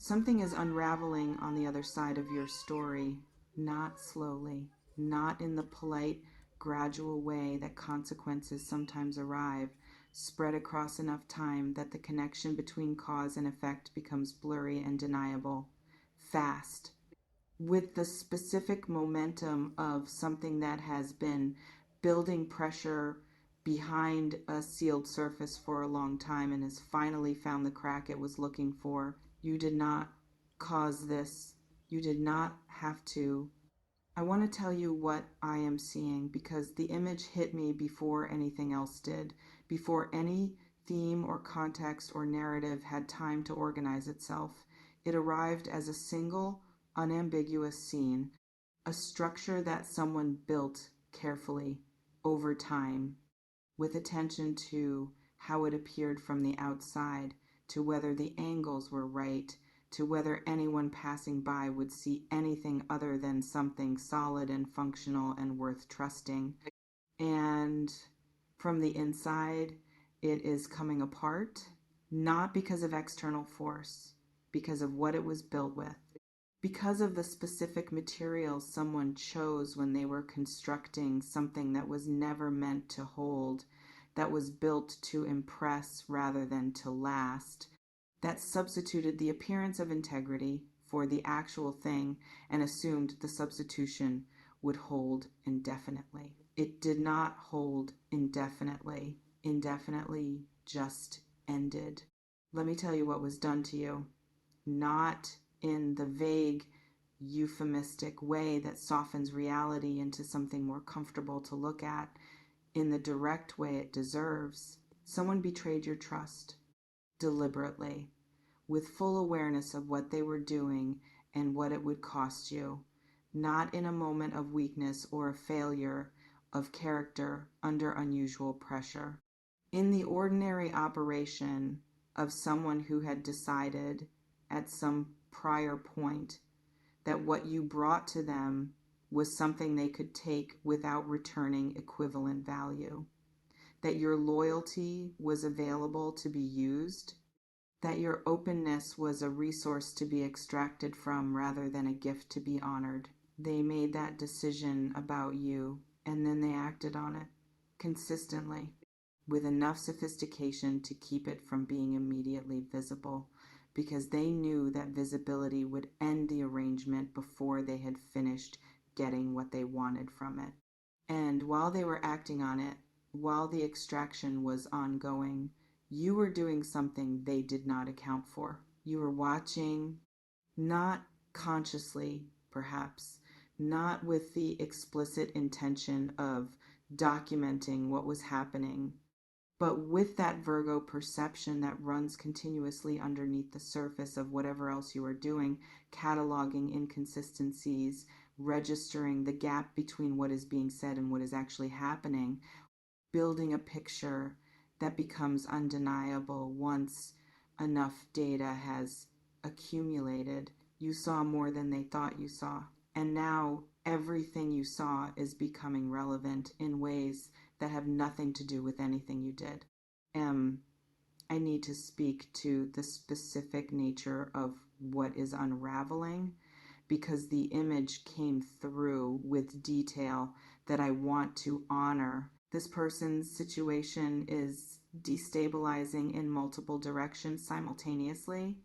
Something is unraveling on the other side of your story, not slowly, not in the polite, gradual way that consequences sometimes arrive, spread across enough time that the connection between cause and effect becomes blurry and deniable. Fast, with the specific momentum of something that has been building pressure behind a sealed surface for a long time and has finally found the crack it was looking for. You did not cause this. You did not have to. I want to tell you what I am seeing because the image hit me before anything else did, before any theme or context or narrative had time to organize itself. It arrived as a single, unambiguous scene, a structure that someone built carefully over time, with attention to how it appeared from the outside, to whether the angles were right, to whether anyone passing by would see anything other than something solid and functional and worth trusting. And from the inside, it is coming apart, not because of external force, because of what it was built with, because of the specific materials someone chose when they were constructing something that was never meant to hold, that was built to impress rather than to last, that substituted the appearance of integrity for the actual thing and assumed the substitution would hold indefinitely. It did not hold indefinitely. Indefinitely just ended. Let me tell you what was done to you. Not in the vague, euphemistic way that softens reality into something more comfortable to look at, in the direct way it deserves. Someone betrayed your trust deliberately, with full awareness of what they were doing and what it would cost you, not in a moment of weakness or a failure of character under unusual pressure. In the ordinary operation of someone who had decided at some prior point that what you brought to them was something they could take without returning equivalent value, that your loyalty was available to be used, that your openness was a resource to be extracted from rather than a gift to be honored. They made that decision about you, and then they acted on it consistently, with enough sophistication to keep it from being immediately visible, because they knew that visibility would end the arrangement before they had finished getting what they wanted from it. And while they were acting on it, while the extraction was ongoing, you were doing something they did not account for. You were watching, not consciously, perhaps, not with the explicit intention of documenting what was happening, but with that Virgo perception that runs continuously underneath the surface of whatever else you are doing, cataloging inconsistencies, registering the gap between what is being said and what is actually happening, building a picture that becomes undeniable once enough data has accumulated. You saw more than they thought you saw. And now everything you saw is becoming relevant in ways that have nothing to do with anything you did. I need to speak to the specific nature of what is unraveling because the image came through with detail that I want to honor. This person's situation is destabilizing in multiple directions simultaneously.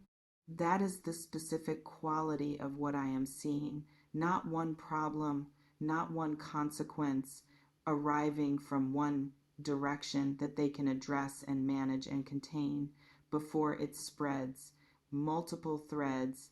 That is the specific quality of what I am seeing. Not one problem, not one consequence arriving from one direction that they can address and manage and contain before it spreads. Multiple threads,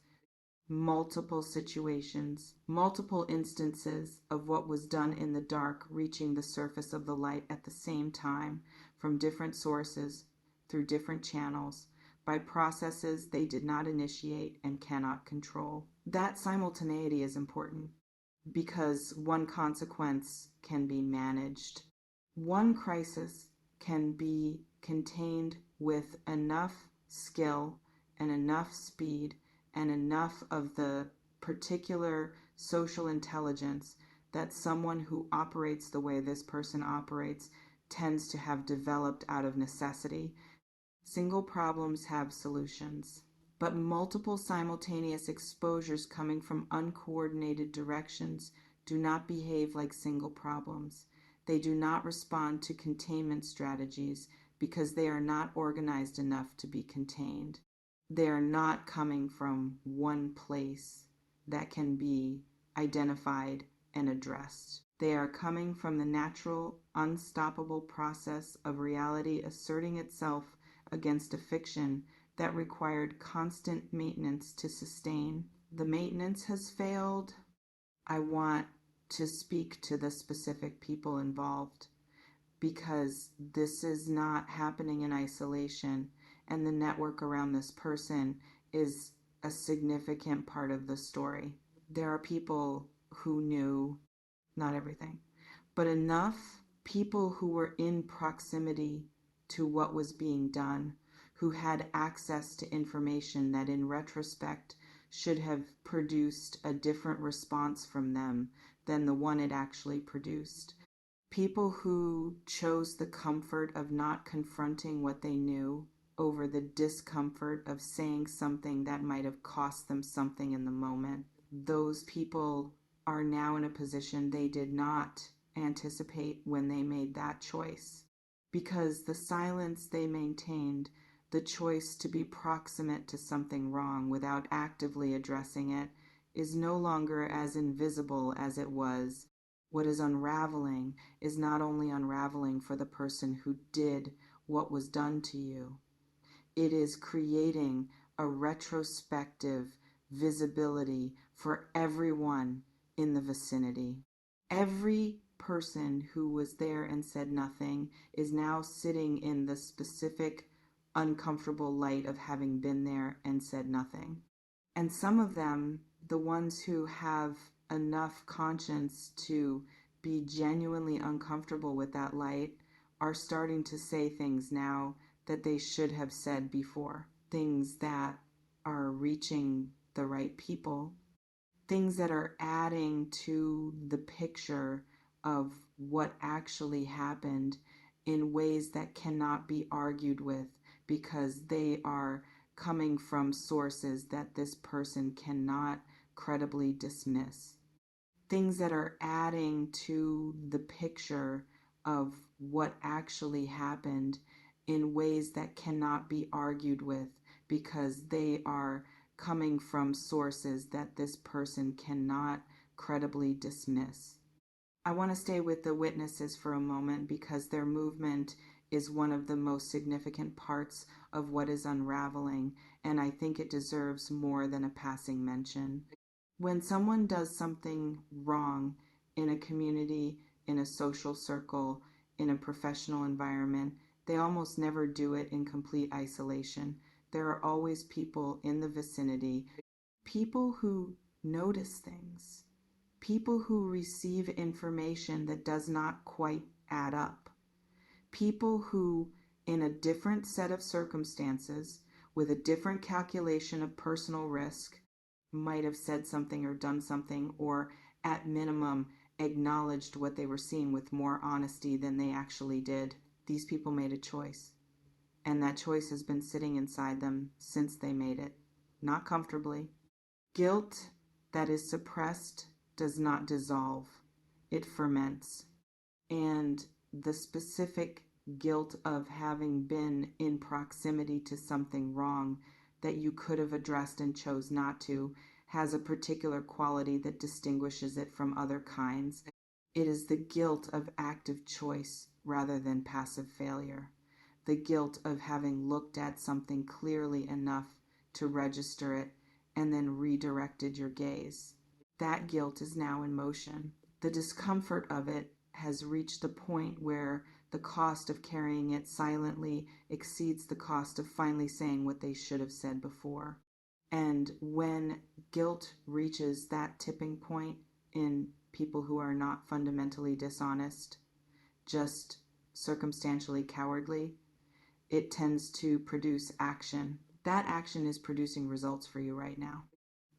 multiple situations, multiple instances of what was done in the dark reaching the surface of the light at the same time from different sources, through different channels, by processes they did not initiate and cannot control. That simultaneity is important because one consequence can be managed. One crisis can be contained with enough skill and enough speed and enough of the particular social intelligence that someone who operates the way this person operates tends to have developed out of necessity. Single problems have solutions. But multiple simultaneous exposures coming from uncoordinated directions do not behave like single problems. They do not respond to containment strategies because they are not organized enough to be contained. They are not coming from one place that can be identified and addressed. They are coming from the natural, unstoppable process of reality asserting itself against a fiction that required constant maintenance to sustain. The maintenance has failed. I want to speak to the specific people involved because this is not happening in isolation, and the network around this person is a significant part of the story. There are people who knew, not everything, but enough people who were in proximity to what was being done, who had access to information that in retrospect should have produced a different response from them than the one it actually produced. People who chose the comfort of not confronting what they knew over the discomfort of saying something that might have cost them something in the moment. Those people are now in a position they did not anticipate when they made that choice. Because the silence they maintained, the choice to be proximate to something wrong without actively addressing it, is no longer as invisible as it was. What is unraveling is not only unraveling for the person who did what was done to you, it is creating a retrospective visibility for everyone in the vicinity. Every person who was there and said nothing is now sitting in the specific uncomfortable light of having been there and said nothing. And some of them, the ones who have enough conscience to be genuinely uncomfortable with that light, are starting to say things now that they should have said before. Things that are reaching the right people. Things that are adding to the picture of what actually happened in ways that cannot be argued with because they are coming from sources that this person cannot credibly dismiss. Things that are adding to the picture of what actually happened in ways that cannot be argued with because they are coming from sources that this person cannot credibly dismiss. I want to stay with the witnesses for a moment because their movement is one of the most significant parts of what is unraveling, and I think it deserves more than a passing mention. When someone does something wrong in a community, in a social circle, in a professional environment, they almost never do it in complete isolation. There are always people in the vicinity, people who notice things, people who receive information that does not quite add up, people who, in a different set of circumstances, with a different calculation of personal risk, might have said something or done something, or at minimum acknowledged what they were seeing with more honesty than they actually did. These people made a choice, and that choice has been sitting inside them since they made it, not comfortably. Guilt that is suppressed does not dissolve, it ferments. And the specific guilt of having been in proximity to something wrong that you could have addressed and chose not to has a particular quality that distinguishes it from other kinds. It is the guilt of active choice rather than passive failure. The guilt of having looked at something clearly enough to register it and then redirected your gaze. That guilt is now in motion. The discomfort of it has reached the point where the cost of carrying it silently exceeds the cost of finally saying what they should have said before. And when guilt reaches that tipping point in people who are not fundamentally dishonest, just circumstantially cowardly, it tends to produce action. That action is producing results for you right now.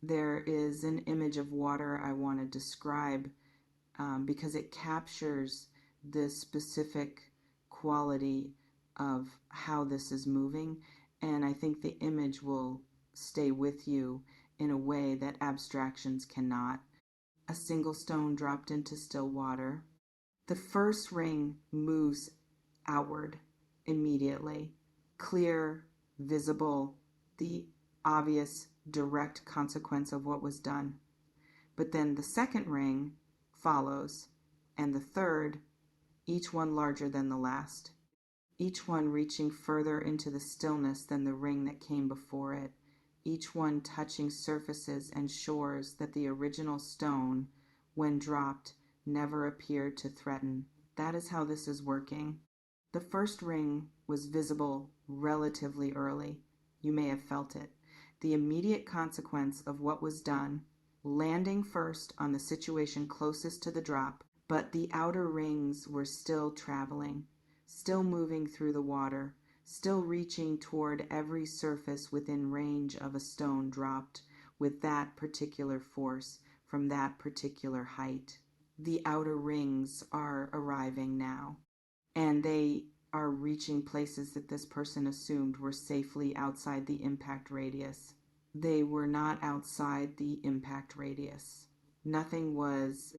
There is an image of water I want to describe because it captures the specific quality of how this is moving, and I think the image will stay with you in a way that abstractions cannot. A single stone dropped into still water. The first ring moves outward immediately, clear, visible, the obvious, direct consequence of what was done. But then the second ring follows, and the third, each one larger than the last, each one reaching further into the stillness than the ring that came before it, each one touching surfaces and shores that the original stone, when dropped, never appeared to threaten. That is how this is working. The first ring was visible relatively early. You may have felt it. The immediate consequence of what was done, landing first on the situation closest to the drop, but the outer rings were still traveling, still moving through the water, still reaching toward every surface within range of a stone dropped with that particular force from that particular height. The outer rings are arriving now, and they are reaching places that this person assumed were safely outside the impact radius. They were not outside the impact radius. Nothing was.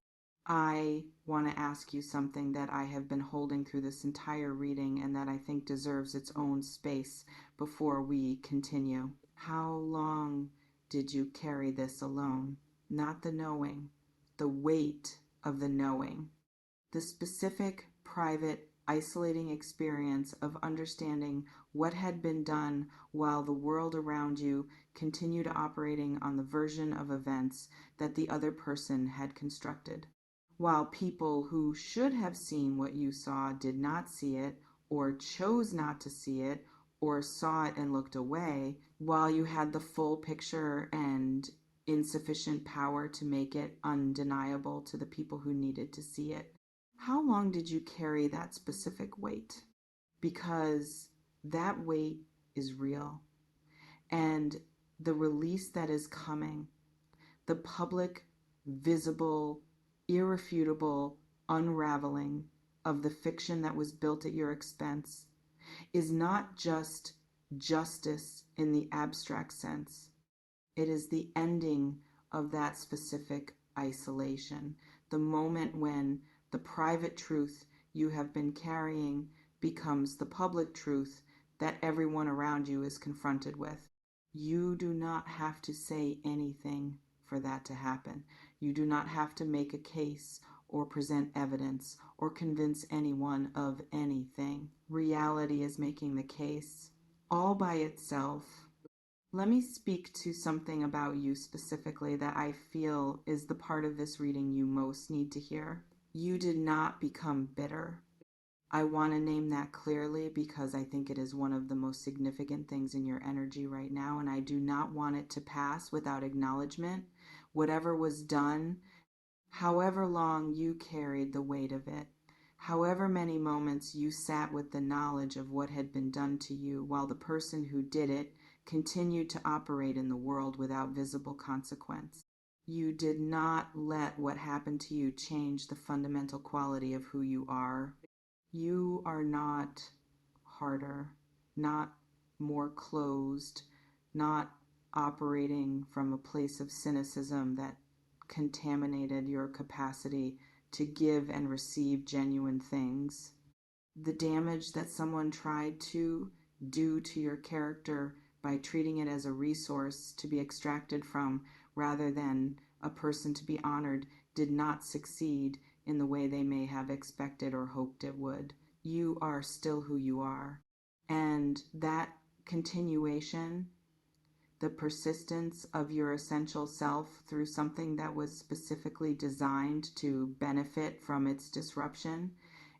I want to ask you something that I have been holding through this entire reading and that I think deserves its own space before we continue. How long did you carry this alone? Not the knowing, the weight of the knowing. The specific, private, isolating experience of understanding what had been done while the world around you continued operating on the version of events that the other person had constructed. While people who should have seen what you saw did not see it, or chose not to see it, or saw it and looked away, while you had the full picture and insufficient power to make it undeniable to the people who needed to see it. How long did you carry that specific weight? Because that weight is real. And the release that is coming, the public, visible, irrefutable unraveling of the fiction that was built at your expense, is not just justice in the abstract sense. It is the ending of that specific isolation, the moment when the private truth you have been carrying becomes the public truth that everyone around you is confronted with. You do not have to say anything for that to happen. You do not have to make a case or present evidence or convince anyone of anything. Reality is making the case all by itself. Let me speak to something about you specifically that I feel is the part of this reading you most need to hear. You did not become bitter. I want to name that clearly because I think it is one of the most significant things in your energy right now, and I do not want it to pass without acknowledgement. Whatever was done, however long you carried the weight of it, however many moments you sat with the knowledge of what had been done to you while the person who did it continued to operate in the world without visible consequence. You did not let what happened to you change the fundamental quality of who you are. You are not harder, not more closed, not operating from a place of cynicism that contaminated your capacity to give and receive genuine things. The damage that someone tried to do to your character by treating it as a resource to be extracted from rather than a person to be honored did not succeed in the way they may have expected or hoped it would. You are still who you are. And that continuation, the persistence of your essential self through something that was specifically designed to benefit from its disruption,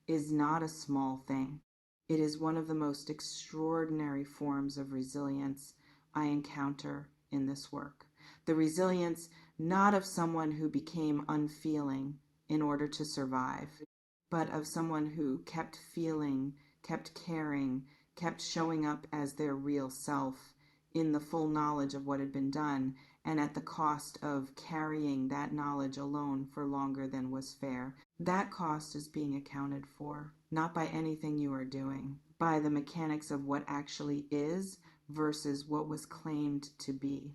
is not a small thing. It is one of the most extraordinary forms of resilience I encounter in this work. The resilience not of someone who became unfeeling in order to survive, but of someone who kept feeling, kept caring, kept showing up as their real self in the full knowledge of what had been done, and at the cost of carrying that knowledge alone for longer than was fair. That cost is being accounted for, not by anything you are doing, by the mechanics of what actually is, versus what was claimed to be.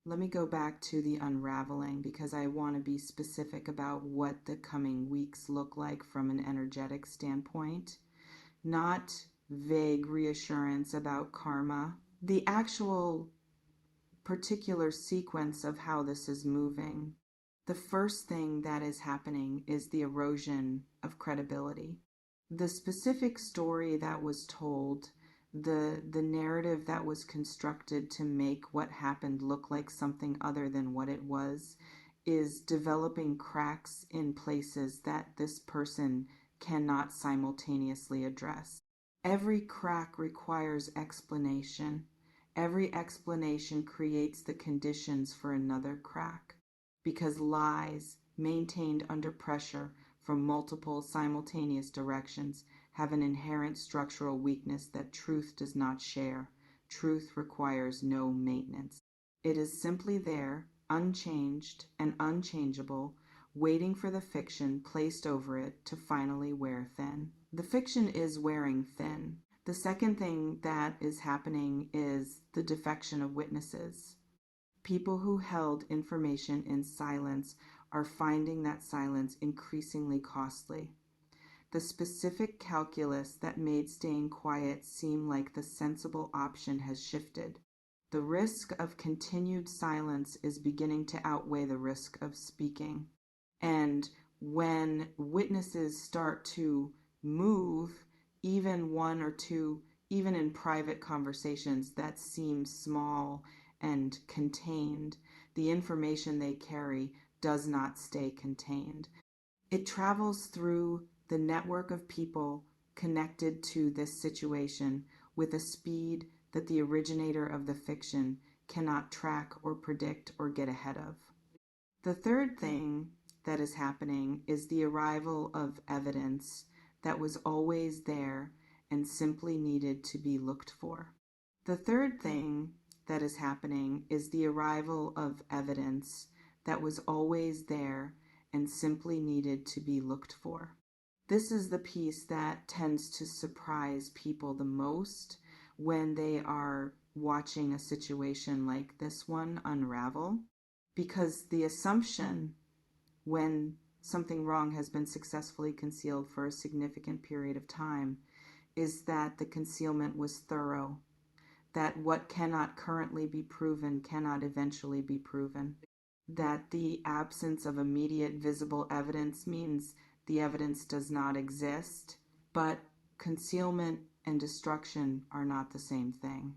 Let me go back to the unraveling because I want to be specific about what the coming weeks look like from an energetic standpoint, not vague reassurance about karma. The actual particular sequence of how this is moving. The first thing that is happening is the erosion of credibility. The specific story that was told, the narrative that was constructed to make what happened look like something other than what it was, is developing cracks in places that this person cannot simultaneously address. Every crack requires explanation. Every explanation creates the conditions for another crack, because lies maintained under pressure from multiple simultaneous directions have an inherent structural weakness that truth does not share. Truth requires no maintenance. It is simply there, unchanged and unchangeable, waiting for the fiction placed over it to finally wear thin. The fiction is wearing thin. The second thing that is happening is the defection of witnesses. People who held information in silence are finding that silence increasingly costly. The specific calculus that made staying quiet seem like the sensible option has shifted. The risk of continued silence is beginning to outweigh the risk of speaking. And when witnesses start to move, even one or two, even in private conversations that seem small and contained, the information they carry does not stay contained. It travels through the network of people connected to this situation with a speed that the originator of the fiction cannot track or predict or get ahead of. The third thing that is happening is the arrival of evidence that was always there and simply needed to be looked for. The third thing that is happening is the arrival of evidence that was always there and simply needed to be looked for. This is the piece that tends to surprise people the most when they are watching a situation like this one unravel, because the assumption when something wrong has been successfully concealed for a significant period of time is that the concealment was thorough, that what cannot currently be proven cannot eventually be proven, that the absence of immediate visible evidence means the evidence does not exist, but concealment and destruction are not the same thing.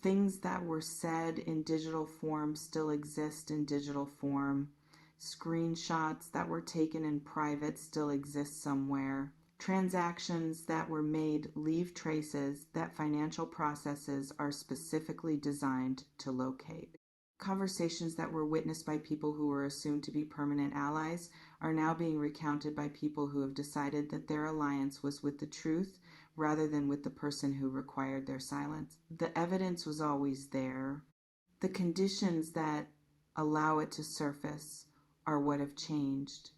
Things that were said in digital form still exist in digital form. Screenshots that were taken in private still exist somewhere. Transactions that were made leave traces that financial processes are specifically designed to locate. Conversations that were witnessed by people who were assumed to be permanent allies are now being recounted by people who have decided that their alliance was with the truth rather than with the person who required their silence. The evidence was always there. The conditions that allow it to surface are what have changed.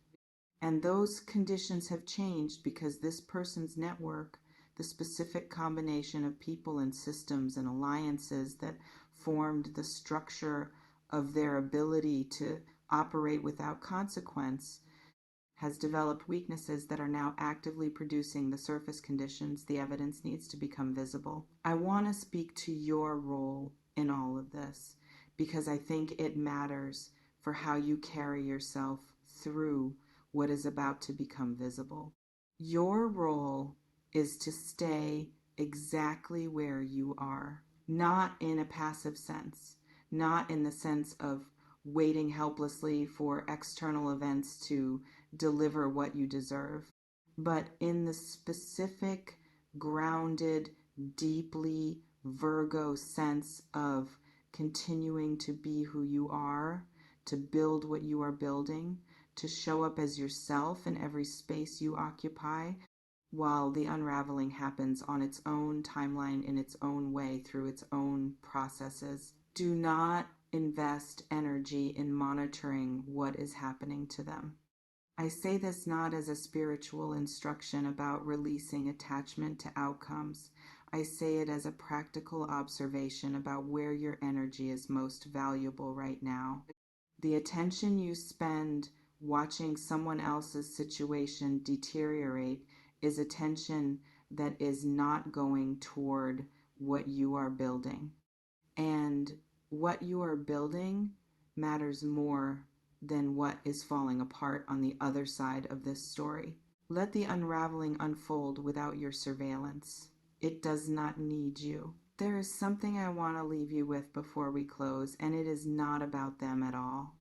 And those conditions have changed because this person's network, the specific combination of people and systems and alliances that formed the structure of their ability to operate without consequence, has developed weaknesses that are now actively producing the surface conditions the evidence needs to become visible. I want to speak to your role in all of this because I think it matters for how you carry yourself through what is about to become visible. Your role is to stay exactly where you are, not in a passive sense, not in the sense of waiting helplessly for external events to deliver what you deserve, but in the specific, grounded, deeply Virgo sense of continuing to be who you are, to build what you are building, to show up as yourself in every space you occupy, while the unraveling happens on its own timeline in its own way through its own processes. Do not invest energy in monitoring what is happening to them. I say this not as a spiritual instruction about releasing attachment to outcomes. I say it as a practical observation about where your energy is most valuable right now. The attention you spend watching someone else's situation deteriorate is attention that is not going toward what you are building. And what you are building matters more than what is falling apart on the other side of this story. Let the unraveling unfold without your surveillance. It does not need you. There is something I want to leave you with before we close, and it is not about them at all.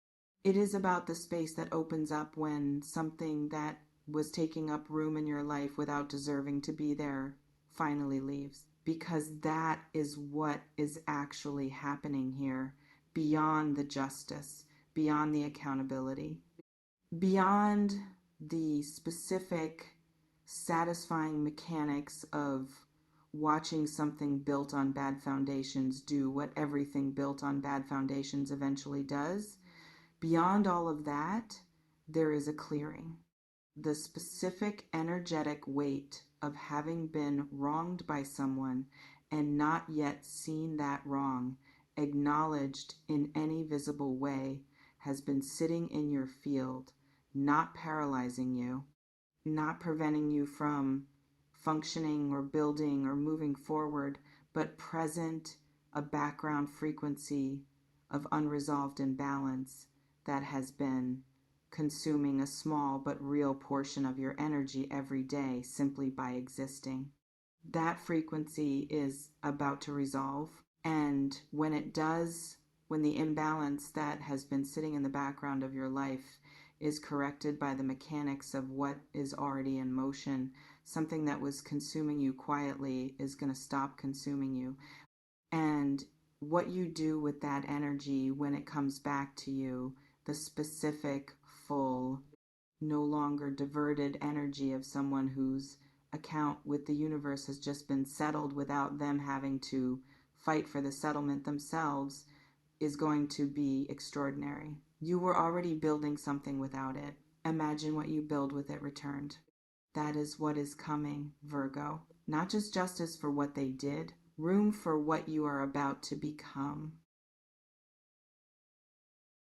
It is about the space that opens up when something that was taking up room in your life without deserving to be there finally leaves. Because that is what is actually happening here, beyond the justice, beyond the accountability, beyond the specific satisfying mechanics of watching something built on bad foundations do what everything built on bad foundations eventually does. Beyond all of that, there is a clearing. The specific energetic weight of having been wronged by someone and not yet seen that wrong acknowledged in any visible way has been sitting in your field, not paralyzing you, not preventing you from functioning or building or moving forward, but present, a background frequency of unresolved imbalance that has been consuming a small but real portion of your energy every day simply by existing. That frequency is about to resolve. And when it does, when the imbalance that has been sitting in the background of your life is corrected by the mechanics of what is already in motion, something that was consuming you quietly is going to stop consuming you. And what you do with that energy when it comes back to you, the specific, full, no longer diverted energy of someone whose account with the universe has just been settled without them having to fight for the settlement themselves, is going to be extraordinary. You were already building something without it. Imagine what you build with it returned. That is what is coming, Virgo. Not just justice for what they did, room for what you are about to become.